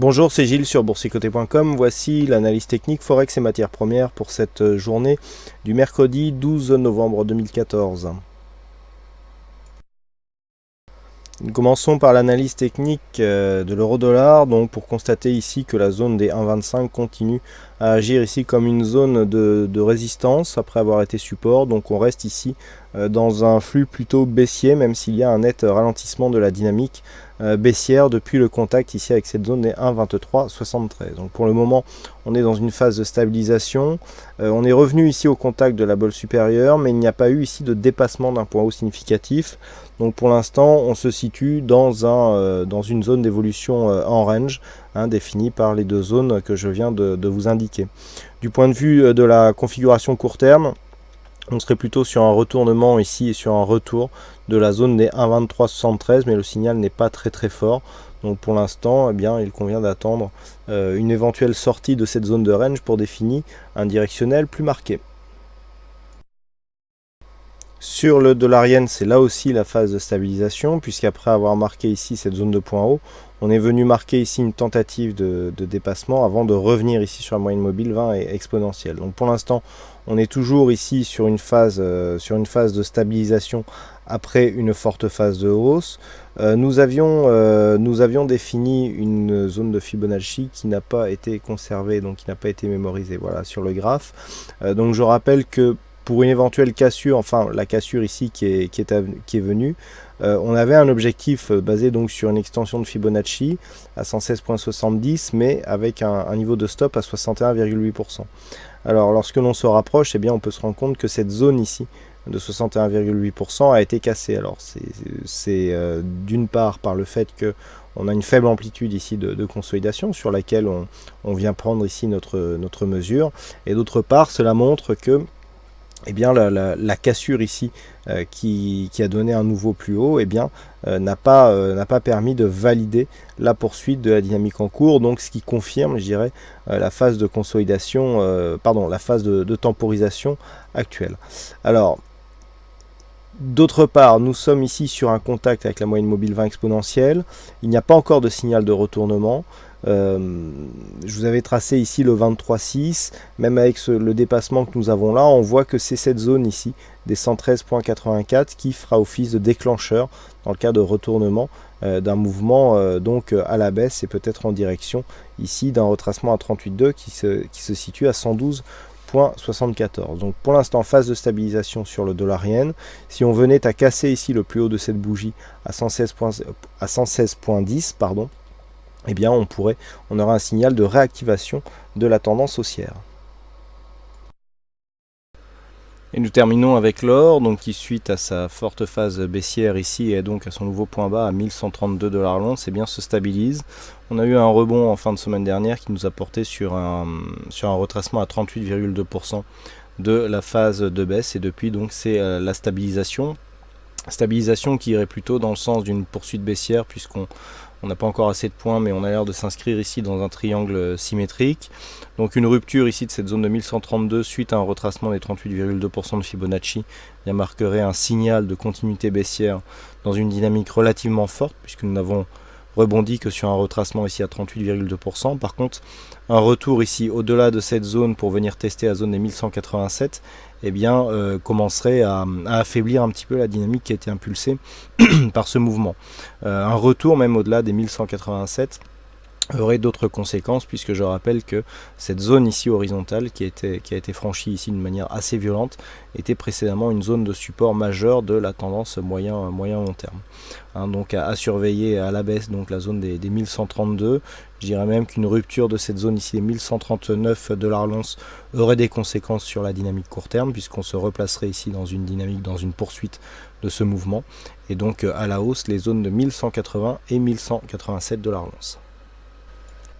Bonjour, c'est Gilles sur boursicoté.com. Voici l'analyse technique Forex et matières premières pour cette journée du mercredi 12 novembre 2014. Nous commençons par l'analyse technique de l'euro-dollar, donc pour constater ici que la zone des 1,25 continue à agir ici comme une zone de résistance après avoir été support. Donc on reste ici dans un flux plutôt baissier, même s'il y a un net ralentissement de la dynamique baissière depuis le contact ici avec cette zone des 1,2373. Donc pour le moment on est dans une phase de stabilisation. On est revenu ici au contact de la bolle supérieure, mais il n'y a pas eu ici de dépassement d'un point haut significatif. Donc pour l'instant on se situe dans une zone d'évolution en range, définie par les deux zones que je viens de vous indiquer. Du point de vue de la configuration court terme, on serait plutôt sur un retournement ici et sur un retour de la zone des 1,2373, mais le signal n'est pas très fort. Donc pour l'instant, eh bien, il convient d'attendre une éventuelle sortie de cette zone de range pour définir un directionnel plus marqué. Sur le dollar yen, c'est là aussi la phase de stabilisation, puisqu'après avoir marqué ici cette zone de point haut, on est venu marquer ici une tentative de dépassement avant de revenir ici sur la moyenne mobile 20 et exponentielle. Donc pour l'instant, on est toujours ici sur une phase de stabilisation après une forte phase de hausse. Nous avions défini une zone de Fibonacci qui n'a pas été conservée, donc qui n'a pas été mémorisée, voilà, sur le graphe. Donc je rappelle que pour une éventuelle cassure, enfin la cassure ici qui est venue, on avait un objectif basé donc sur une extension de Fibonacci à 116,70, mais avec un niveau de stop à 61,8%. Alors lorsque l'on se rapproche, eh bien, on peut se rendre compte que cette zone ici de 61,8% a été cassée. Alors c'est d'une part par le fait que on a une faible amplitude ici de consolidation sur laquelle on vient prendre ici notre mesure, et d'autre part cela montre que eh bien, la cassure ici qui a donné un nouveau plus haut, eh bien, n'a pas permis de valider la poursuite de la dynamique en cours, donc ce qui confirme, je dirais, la phase de consolidation, la phase de temporisation actuelle. Alors, d'autre part, nous sommes ici sur un contact avec la moyenne mobile 20 exponentielle. Il n'y a pas encore de signal de retournement. Je vous avais tracé ici le 23,6, même avec le dépassement que nous avons là, on voit que c'est cette zone ici des 113,84 qui fera office de déclencheur dans le cas de retournement d'un mouvement donc à la baisse et peut-être en direction ici d'un retracement à 38,2 qui se situe à 112,74. Donc pour l'instant phase de stabilisation sur le dollar yen. Si on venait à casser ici le plus haut de cette bougie à 116,10 pardon, eh bien on aura un signal de réactivation de la tendance haussière. Et nous terminons avec l'or, donc qui suite à sa forte phase baissière ici et donc à son nouveau point bas à 1132 $ l'once, eh bien se stabilise. On a eu un rebond en fin de semaine dernière qui nous a porté sur un retracement à 38,2% de la phase de baisse, et depuis donc c'est la stabilisation qui irait plutôt dans le sens d'une poursuite baissière, puisqu'on n'a pas encore assez de points, mais on a l'air de s'inscrire ici dans un triangle symétrique. Donc une rupture ici de cette zone de 1132 suite à un retracement des 38,2% de Fibonacci marquerait un signal de continuité baissière dans une dynamique relativement forte, puisque nous n'avons rebondi que sur un retracement ici à 38,2%. Par contre, un retour ici au-delà de cette zone pour venir tester la zone des 1187, eh bien, commencerait à affaiblir un petit peu la dynamique qui a été impulsée par ce mouvement. Un retour même au-delà des 1187 aurait d'autres conséquences, puisque je rappelle que cette zone ici horizontale qui a été franchie ici d'une manière assez violente était précédemment une zone de support majeure de la tendance moyen long terme. Donc à surveiller à la baisse donc la zone des 1132. Je dirais même qu'une rupture de cette zone ici des 1139 $ l'once aurait des conséquences sur la dynamique court terme, puisqu'on se replacerait ici dans une dynamique, dans une poursuite de ce mouvement, et donc à la hausse les zones de 1180 et 1187 $ l'once.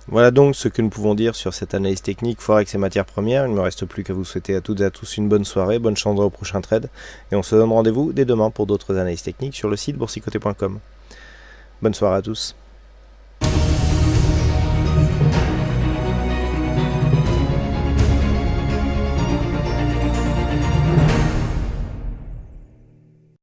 Voilà donc ce que nous pouvons dire sur cette analyse technique Forex et matières premières. Il ne me reste plus qu'à vous souhaiter à toutes et à tous une bonne soirée, bonne chance au prochain trade, et on se donne rendez-vous dès demain pour d'autres analyses techniques sur le site boursicoté.com. Bonne soirée à tous.